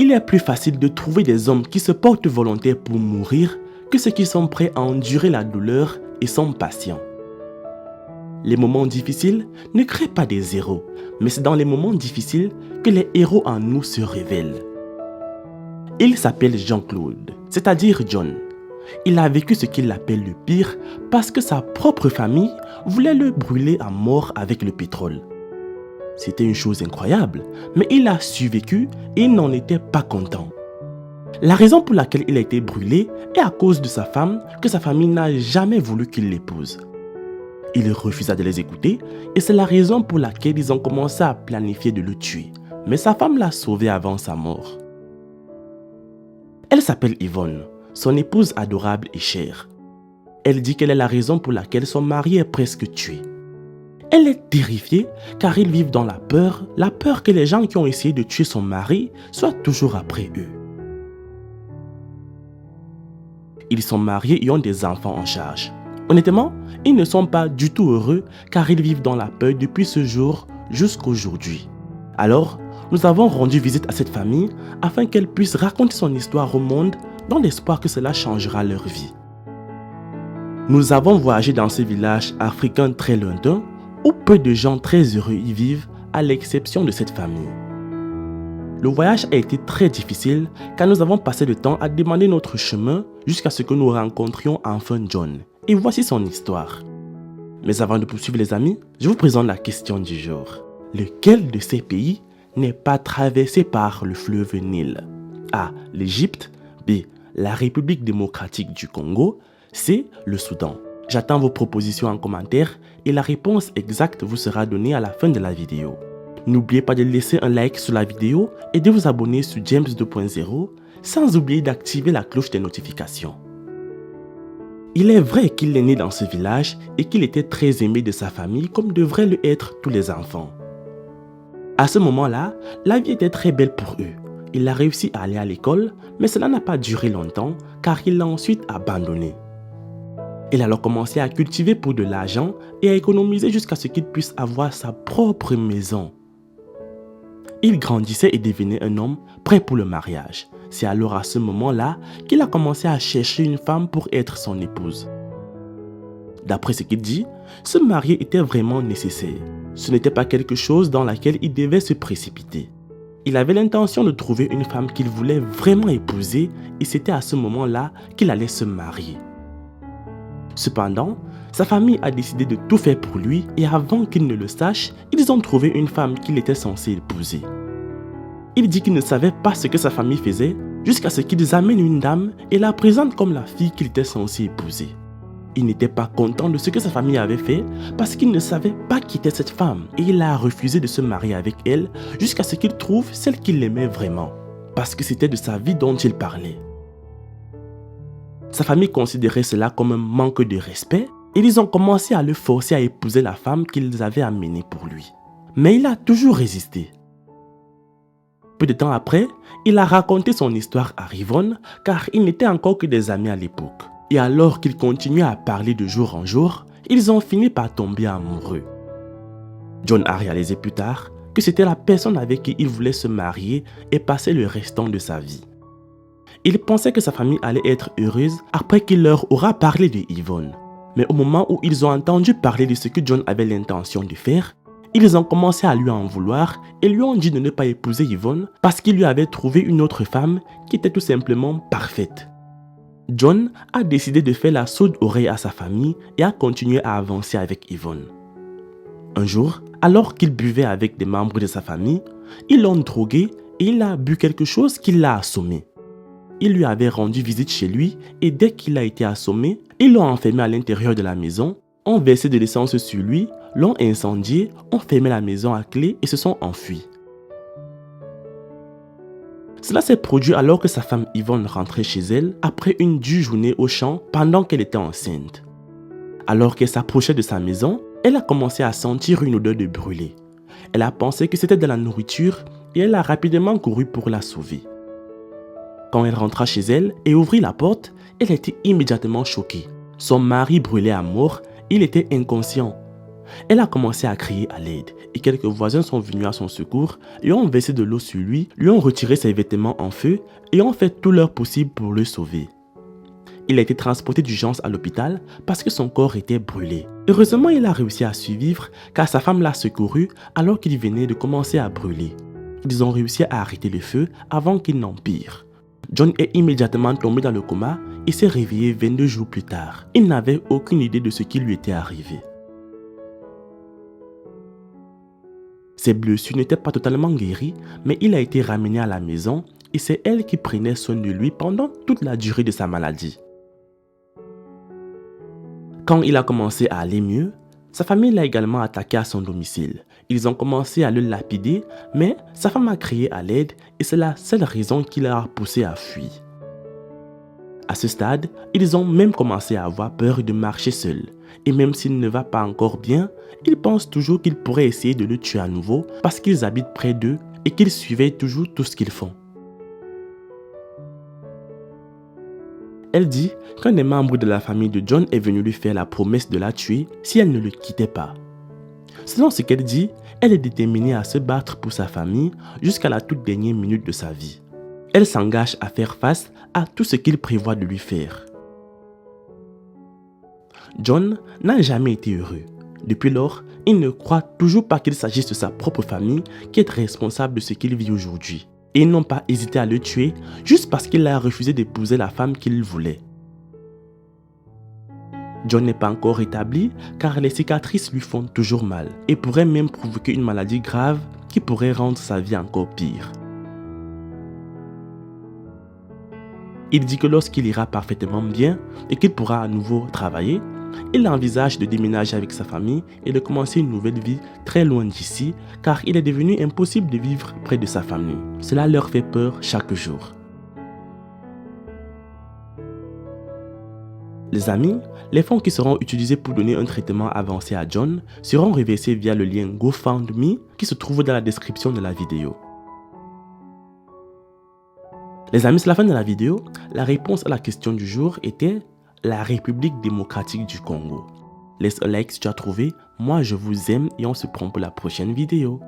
Il est plus facile de trouver des hommes qui se portent volontaires pour mourir que ceux qui sont prêts à endurer la douleur et sont patients. Les moments difficiles ne créent pas des héros, mais c'est dans les moments difficiles que les héros en nous se révèlent. Il s'appelle Jean-Claude, c'est-à-dire John. Il a vécu ce qu'il appelle le pire parce que sa propre famille voulait le brûler à mort avec le pétrole. C'était une chose incroyable, mais il a survécu et il n'en était pas content. La raison pour laquelle il a été brûlé est à cause de sa femme que sa famille n'a jamais voulu qu'il l'épouse. Il refusa de les écouter et c'est la raison pour laquelle ils ont commencé à planifier de le tuer. Mais sa femme l'a sauvé avant sa mort. Elle s'appelle Yvonne, son épouse adorable et chère. Elle dit qu'elle est la raison pour laquelle son mari est presque tué. Elle est terrifiée car ils vivent dans la peur que les gens qui ont essayé de tuer son mari soient toujours après eux. Ils sont mariés et ont des enfants en charge. Honnêtement, ils ne sont pas du tout heureux car ils vivent dans la peur depuis ce jour jusqu'à aujourd'hui. Alors, nous avons rendu visite à cette famille afin qu'elle puisse raconter son histoire au monde dans l'espoir que cela changera leur vie. Nous avons voyagé dans ce village africain très lointain où peu de gens très heureux y vivent à l'exception de cette famille. Le voyage a été très difficile car nous avons passé le temps à demander notre chemin jusqu'à ce que nous rencontrions enfin John. Et voici son histoire. Mais avant de poursuivre les amis, je vous présente la question du jour. Lequel de ces pays n'est pas traversé par le fleuve Nil? A. L'Égypte. B. La République démocratique du Congo. C. Le Soudan. J'attends vos propositions en commentaire et la réponse exacte vous sera donnée à la fin de la vidéo. N'oubliez pas de laisser un like sur la vidéo et de vous abonner sur James 2.0 sans oublier d'activer la cloche des notifications. Il est vrai qu'il est né dans ce village et qu'il était très aimé de sa famille comme devraient le être tous les enfants. À ce moment-là, la vie était très belle pour eux. Il a réussi à aller à l'école, mais cela n'a pas duré longtemps car il l'a ensuite abandonné. Il a alors commencé à cultiver pour de l'argent et à économiser jusqu'à ce qu'il puisse avoir sa propre maison. Il grandissait et devenait un homme prêt pour le mariage. C'est alors à ce moment-là qu'il a commencé à chercher une femme pour être son épouse. D'après ce qu'il dit, se marier était vraiment nécessaire. Ce n'était pas quelque chose dans laquelle il devait se précipiter. Il avait l'intention de trouver une femme qu'il voulait vraiment épouser et c'était à ce moment-là qu'il allait se marier. Cependant, sa famille a décidé de tout faire pour lui et avant qu'il ne le sache, ils ont trouvé une femme qu'il était censé épouser. Il dit qu'il ne savait pas ce que sa famille faisait jusqu'à ce qu'ils amènent une dame et la présentent comme la fille qu'il était censé épouser. Il n'était pas content de ce que sa famille avait fait parce qu'il ne savait pas qui était cette femme et il a refusé de se marier avec elle jusqu'à ce qu'il trouve celle qu'il aimait vraiment parce que c'était de sa vie dont il parlait. Sa famille considérait cela comme un manque de respect et ils ont commencé à le forcer à épouser la femme qu'ils avaient amenée pour lui. Mais il a toujours résisté. Peu de temps après, il a raconté son histoire à Yvonne car ils n'étaient encore que des amis à l'époque. Et alors qu'ils continuaient à parler de jour en jour, ils ont fini par tomber amoureux. John a réalisé plus tard que c'était la personne avec qui il voulait se marier et passer le restant de sa vie. Il pensait que sa famille allait être heureuse après qu'il leur aura parlé de Yvonne. Mais au moment où ils ont entendu parler de ce que John avait l'intention de faire, ils ont commencé à lui en vouloir et lui ont dit de ne pas épouser Yvonne parce qu'il lui avait trouvé une autre femme qui était tout simplement parfaite. John a décidé de faire la sourde oreille à sa famille et a continué à avancer avec Yvonne. Un jour, alors qu'il buvait avec des membres de sa famille, ils l'ont drogué et il a bu quelque chose qui l'a assommé. Il lui avait rendu visite chez lui et dès qu'il a été assommé, ils l'ont enfermé à l'intérieur de la maison, ont versé de l'essence sur lui, l'ont incendié, ont fermé la maison à clé et se sont enfuis. Cela s'est produit alors que sa femme Yvonne rentrait chez elle après une dure journée au champ pendant qu'elle était enceinte. Alors qu'elle s'approchait de sa maison, elle a commencé à sentir une odeur de brûlé. Elle a pensé que c'était de la nourriture et elle a rapidement couru pour la sauver. Quand elle rentra chez elle et ouvrit la porte, elle était immédiatement choquée. Son mari brûlait à mort, il était inconscient. Elle a commencé à crier à l'aide et quelques voisins sont venus à son secours et ont versé de l'eau sur lui, lui ont retiré ses vêtements en feu et ont fait tout leur possible pour le sauver. Il a été transporté d'urgence à l'hôpital parce que son corps était brûlé. Heureusement, il a réussi à survivre car sa femme l'a secouru alors qu'il venait de commencer à brûler. Ils ont réussi à arrêter le feu avant qu'il n'empire. John est immédiatement tombé dans le coma et s'est réveillé 22 jours plus tard. Il n'avait aucune idée de ce qui lui était arrivé. Ses blessures n'étaient pas totalement guéries, mais il a été ramené à la maison et c'est elle qui prenait soin de lui pendant toute la durée de sa maladie. Quand il a commencé à aller mieux, sa famille l'a également attaqué à son domicile. Ils ont commencé à le lapider, mais sa femme a crié à l'aide et c'est la seule raison qui l'a poussé à fuir. À ce stade, ils ont même commencé à avoir peur de marcher seul. Et même s'il ne va pas encore bien, ils pensent toujours qu'ils pourraient essayer de le tuer à nouveau parce qu'ils habitent près d'eux et qu'ils suivaient toujours tout ce qu'ils font. Elle dit qu'un des membres de la famille de John est venu lui faire la promesse de la tuer si elle ne le quittait pas. Selon ce qu'elle dit, elle est déterminée à se battre pour sa famille jusqu'à la toute dernière minute de sa vie. Elle s'engage à faire face à tout ce qu'il prévoit de lui faire. John n'a jamais été heureux. Depuis lors, il ne croit toujours pas qu'il s'agisse de sa propre famille qui est responsable de ce qu'il vit aujourd'hui. Et ils n'ont pas hésité à le tuer juste parce qu'il a refusé d'épouser la femme qu'il voulait. John n'est pas encore rétabli car les cicatrices lui font toujours mal et pourraient même provoquer une maladie grave qui pourrait rendre sa vie encore pire. Il dit que lorsqu'il ira parfaitement bien et qu'il pourra à nouveau travailler, il envisage de déménager avec sa famille et de commencer une nouvelle vie très loin d'ici car il est devenu impossible de vivre près de sa famille. Cela leur fait peur chaque jour. Les amis, les fonds qui seront utilisés pour donner un traitement avancé à John seront reversés via le lien GoFundMe qui se trouve dans la description de la vidéo. Les amis, c'est la fin de la vidéo. La réponse à la question du jour était la République démocratique du Congo. Laisse un like si tu as trouvé. Moi, je vous aime et on se prend pour la prochaine vidéo.